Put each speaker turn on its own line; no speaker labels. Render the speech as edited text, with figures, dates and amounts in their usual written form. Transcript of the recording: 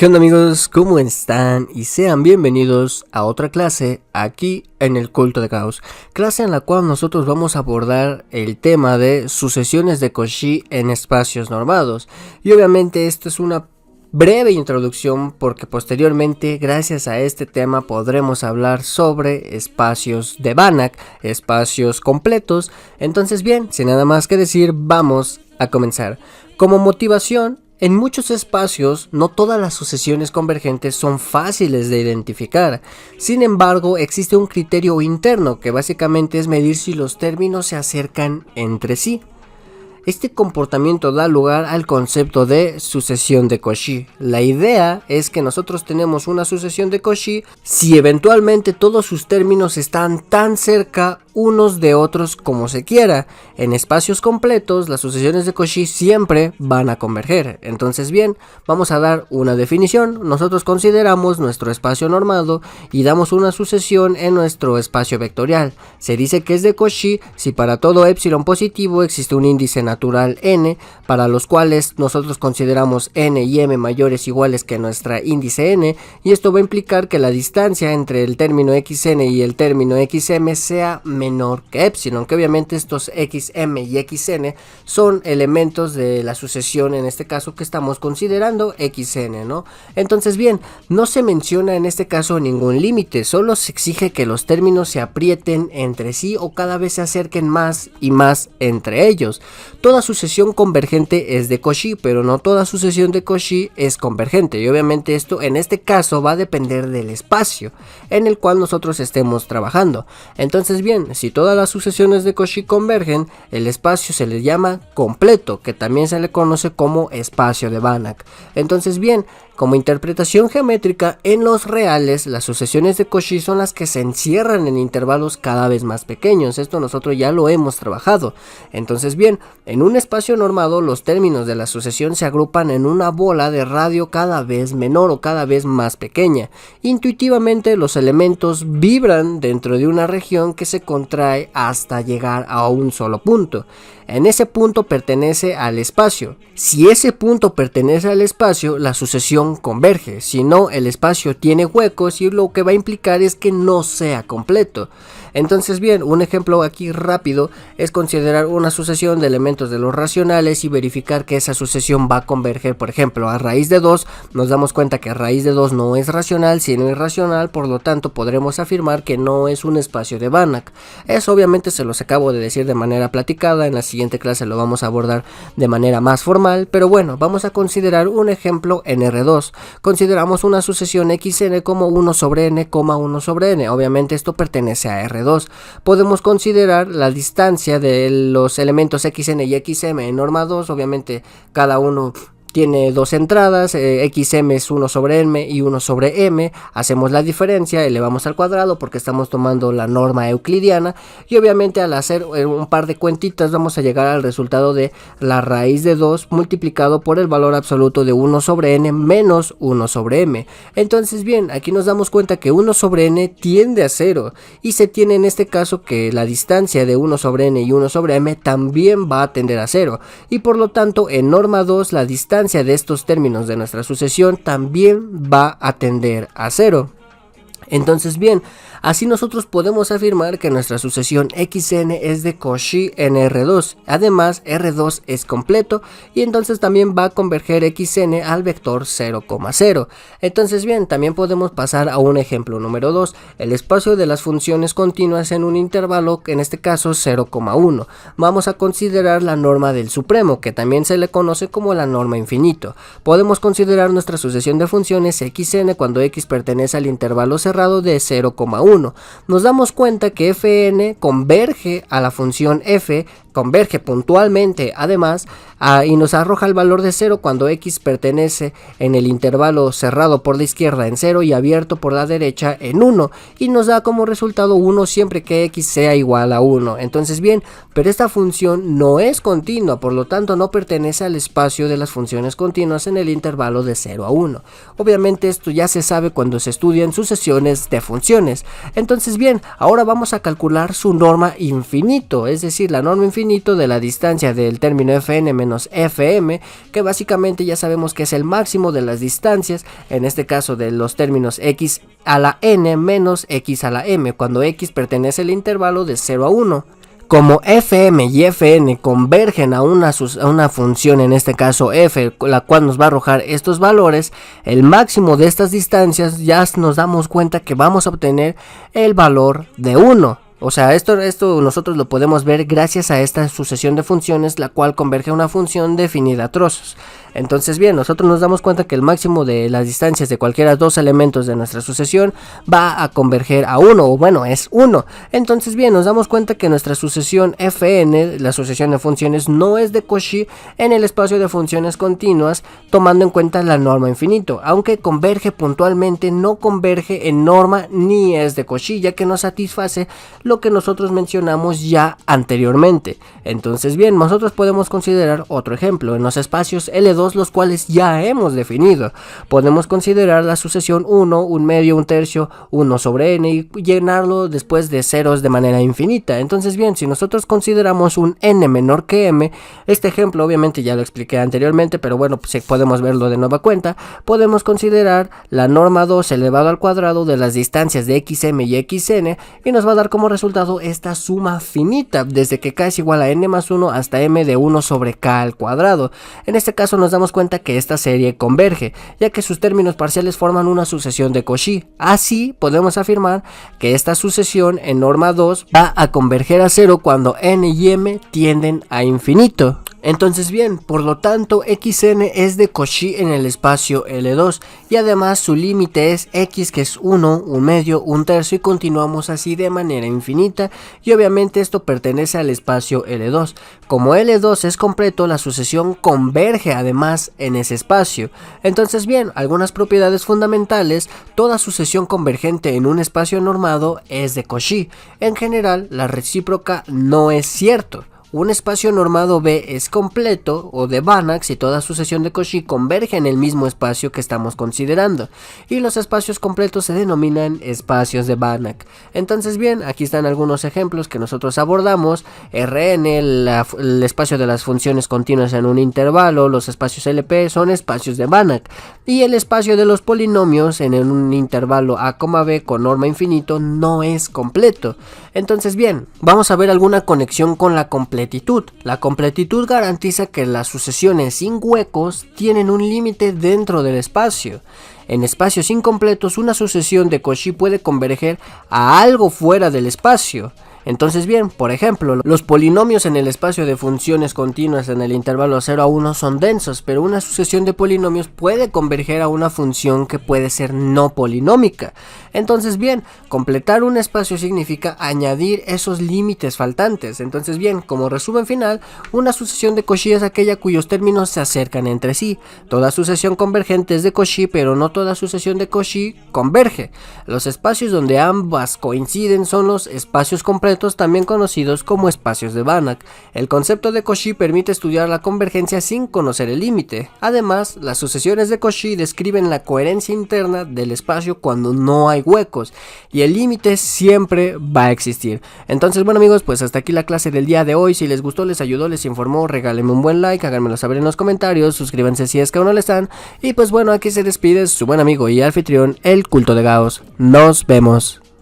¿Qué onda amigos? ¿Cómo están? Y sean bienvenidos a otra clase aquí en el Culto de Caos, clase en la cual nosotros vamos a abordar el tema de sucesiones de Cauchy en espacios normados. Y obviamente esto es una breve introducción porque posteriormente gracias a este tema podremos hablar sobre espacios de Banach, espacios completos. Entonces bien, sin nada más que decir, vamos a comenzar. Como motivación, en muchos espacios, no todas las sucesiones convergentes son fáciles de identificar. Sin embargo, existe un criterio interno que básicamente es medir si los términos se acercan entre sí. Este comportamiento da lugar al concepto de sucesión de Cauchy. La idea es que nosotros tenemos una sucesión de Cauchy si eventualmente todos sus términos están tan cerca unos de otros como se quiera. En espacios completos, las sucesiones de Cauchy siempre van a converger. Entonces bien, vamos a dar una definición. Nosotros consideramos nuestro espacio normado y damos una sucesión en nuestro espacio vectorial. Se dice que es de Cauchy si para todo epsilon positivo existe un índice natural n, para los cuales nosotros consideramos n y m mayores o iguales que nuestra índice n, y esto va a implicar que la distancia entre el término xn y el término xm sea menor que epsilon, que obviamente estos xm y xn son elementos de la sucesión, en este caso que estamos considerando xn, ¿no? Entonces bien, no se menciona en este caso ningún límite, solo se exige que los términos se aprieten entre sí o cada vez se acerquen más y más entre ellos. Toda sucesión convergente es de Cauchy, pero no toda sucesión de Cauchy es convergente, y obviamente esto en este caso va a depender del espacio en el cual nosotros estemos trabajando. Entonces bien, si todas las sucesiones de Cauchy convergen, el espacio se le llama completo, que también se le conoce como espacio de Banach. Entonces bien, como interpretación geométrica, en los reales, las sucesiones de Cauchy son las que se encierran en intervalos cada vez más pequeños. Esto nosotros ya lo hemos trabajado. Entonces bien, en un espacio normado, los términos de la sucesión se agrupan en una bola de radio cada vez menor o cada vez más pequeña. Intuitivamente, los elementos vibran dentro de una región que se contrae hasta llegar a un solo punto. En ese punto pertenece al espacio. Si ese punto pertenece al espacio, la sucesión converge. Si no, el espacio tiene huecos y lo que va a implicar es que no sea completo. Entonces bien, un ejemplo aquí rápido es considerar una sucesión de elementos de los racionales y verificar que esa sucesión va a converger. Por ejemplo, a raíz de 2 nos damos cuenta que a raíz de 2 no es racional sino irracional, por lo tanto podremos afirmar que no es un espacio de Banach. Eso obviamente se los acabo de decir de manera platicada, en la siguiente clase lo vamos a abordar de manera más formal, pero bueno, vamos a considerar un ejemplo en R2. Consideramos una sucesión xn como 1 sobre n, 1 sobre n, obviamente esto pertenece a R2. Podemos considerar la distancia de los elementos xn y xm en norma 2, obviamente cada uno tiene dos entradas, xm es 1 sobre m y 1 sobre m, hacemos la diferencia, elevamos al cuadrado porque estamos tomando la norma euclidiana y obviamente al hacer un par de cuentitas vamos a llegar al resultado de la raíz de 2 multiplicado por el valor absoluto de 1 sobre n menos 1 sobre m. Entonces bien, aquí nos damos cuenta que 1 sobre n tiende a 0 y se tiene en este caso que la distancia de 1 sobre n y 1 sobre m también va a tender a 0 y por lo tanto en norma 2 la distancia de estos términos de nuestra sucesión también va a tender a 0. Entonces bien, así nosotros podemos afirmar que nuestra sucesión xn es de Cauchy en R2. Además, R2 es completo y entonces también va a converger xn al vector 0,0. Entonces bien, también podemos pasar a un ejemplo número 2, el espacio de las funciones continuas en un intervalo, en este caso 0,1. Vamos a considerar la norma del supremo, que también se le conoce como la norma infinito. Podemos considerar nuestra sucesión de funciones xn cuando x pertenece al intervalo cerrado de 0,1. Nos damos cuenta que fn converge a la función f, converge puntualmente además y nos arroja el valor de 0 cuando x pertenece en el intervalo cerrado por la izquierda en 0 y abierto por la derecha en 1 y nos da como resultado 1 siempre que x sea igual a 1. Entonces bien, pero esta función no es continua, por lo tanto no pertenece al espacio de las funciones continuas en el intervalo de 0 a 1. Obviamente esto ya se sabe cuando se estudian sucesiones de funciones. Entonces bien, ahora vamos a calcular su norma infinito, es decir, la norma infinito infinito de la distancia del término fn menos fm, que básicamente ya sabemos que es el máximo de las distancias, en este caso de los términos x a la n menos x a la m, cuando x pertenece al intervalo de 0 a 1. Como fm y fn convergen a una función, en este caso f, la cual nos va a arrojar estos valores, el máximo de estas distancias, ya nos damos cuenta que vamos a obtener el valor de 1. O sea, esto nosotros lo podemos ver gracias a esta sucesión de funciones, la cual converge a una función definida a trozos. Entonces bien, nosotros nos damos cuenta que el máximo de las distancias de cualquiera dos elementos de nuestra sucesión va a converger a 1, o bueno, es 1. Entonces bien, nos damos cuenta que nuestra sucesión fn, la sucesión de funciones, no es de Cauchy en el espacio de funciones continuas, tomando en cuenta la norma infinito. Aunque converge puntualmente, no converge en norma ni es de Cauchy, ya que no satisface lo que nosotros mencionamos ya anteriormente. Entonces bien, nosotros podemos considerar otro ejemplo en los espacios L2, los cuales ya hemos definido. Podemos considerar la sucesión 1, 1 medio, 1 tercio, 1 sobre n y llenarlo después de ceros de manera infinita. Entonces bien, si nosotros consideramos un n menor que m, este ejemplo obviamente ya lo expliqué anteriormente, pero bueno, pues podemos verlo de nueva cuenta. Podemos considerar la norma 2 elevado al cuadrado de las distancias de xm y xn, y nos va a dar como resultado esta suma finita, desde que k es igual a n más 1 hasta m de 1 sobre k al cuadrado. En este caso nos damos cuenta que esta serie converge, ya que sus términos parciales forman una sucesión de Cauchy. Así podemos afirmar que esta sucesión en norma 2 va a converger a 0 cuando n y m tienden a infinito. Entonces bien, por lo tanto xn es de Cauchy en el espacio L2, y además su límite es x, que es 1, 1 medio, 1 tercio, y continuamos así de manera infinita, y obviamente esto pertenece al espacio L2. Como L2 es completo, la sucesión converge además en ese espacio. Entonces bien, algunas propiedades fundamentales: toda sucesión convergente en un espacio normado es de Cauchy. En general, la recíproca no es cierto. Un espacio normado B es completo o de Banach si toda sucesión de Cauchy converge en el mismo espacio que estamos considerando, y los espacios completos se denominan espacios de Banach. Entonces bien, aquí están algunos ejemplos que nosotros abordamos: Rn, el espacio de las funciones continuas en un intervalo, los espacios LP son espacios de Banach, y el espacio de los polinomios en un intervalo A, B con norma infinito no es completo. Entonces bien, vamos a ver alguna conexión con la completitud. La completitud garantiza que las sucesiones sin huecos tienen un límite dentro del espacio. En espacios incompletos, una sucesión de Cauchy puede converger a algo fuera del espacio. Entonces bien, por ejemplo, los polinomios en el espacio de funciones continuas en el intervalo 0 a 1 son densos, pero una sucesión de polinomios puede converger a una función que puede ser no polinómica. Entonces bien, completar un espacio significa añadir esos límites faltantes. Entonces bien, como resumen final, una sucesión de Cauchy es aquella cuyos términos se acercan entre sí. Toda sucesión convergente es de Cauchy, pero no toda sucesión de Cauchy converge. Los espacios donde ambas coinciden son los espacios completos, también conocidos como espacios de Banach. El concepto de Cauchy permite estudiar la convergencia sin conocer el límite. Además, las sucesiones de Cauchy describen la coherencia interna del espacio cuando no hay huecos, y el límite siempre va a existir. Entonces bueno amigos, pues hasta aquí la clase del día de hoy. Si les gustó, les ayudó, les informó, regálenme un buen like, háganmelo saber en los comentarios, suscríbanse si es que aún no lo están, y pues bueno, aquí se despide su buen amigo y anfitrión, el Culto de Gauss. Nos vemos.